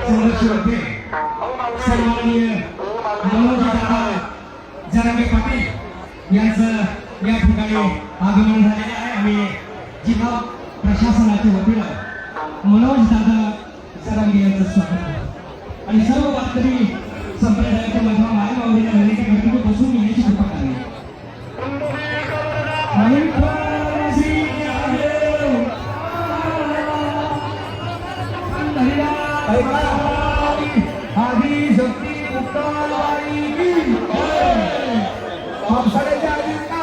संघर्षयोद्धे सन्माननीय मनोजदादा जरांगे पाटील यांचं या ठिकाणी आगमन झालेले आहे आणि जिल्हा प्रशासनाच्या वतीनं मनोजदादा जरांगे यांचं स्वागत आहे आणि सर्व वारकरी संप्रदायाच्या माझ्या मायमाऊलीला विनंती करतो की बसून येण्याची कृपा करावी. आधी शक्ती पावसाळ्याच्या आधी का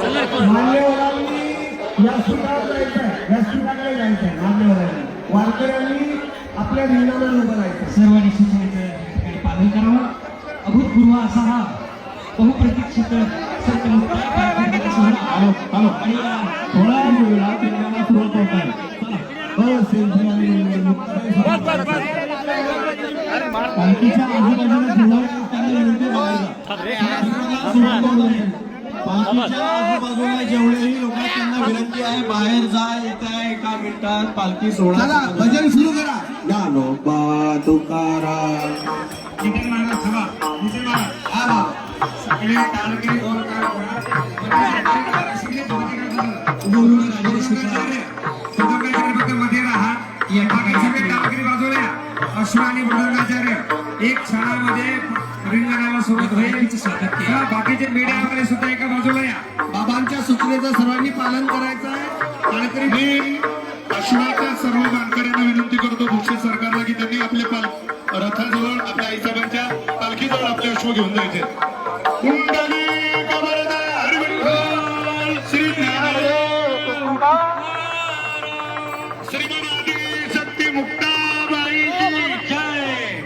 मान्यवरांनी व्यासपीठाकडे जायचंय. मान्यवरांनी वारकऱ्यांनी आपल्या नियमानं उभं राहायचं. सर्वांनी सूचनेचं पालन करावं. अभूतपूर्व असा हा बहुप्रतीक्षित संत मुक्ताई सोहळा आणि थोडा वेळा त्यांना सुरुवात होत आहे. पालखीच्या आजूबाजूला जेवढेही लोक त्यांना विनंती आहे बाहेर जा. येत्या एका मिनिटात पालखी सोहळा भजन सुरू करा. ज्ञानोबा तुकाराम सगळे टाळकरी मध्ये राहा. सगळे टाळकरी बाजूला अश्व आणि मृदंगाचार्य एक क्षणामध्ये रिंगणाला सोबत होईल. बाकीचे मीडिया वगैरे सुद्धा एका बाजूला या. बाबांच्या सूचनेचं सर्वांनी पालन करायचं आहे. टाळकरी मी अश्वाच्या सर्व वारकऱ्यांना विनंती करतो भूषित सरकारला की त्यांनी आपल्या रथाजवळ आपल्या आईसाहेबांच्या पालखीजवळ आपले अश्व घेऊन जायचे. शक्ती मुक्ताबाई जय.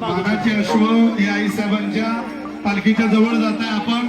मानाचे अश्व या आईसाहेबांच्या पालखीच्या जवळ जात आहे. आपण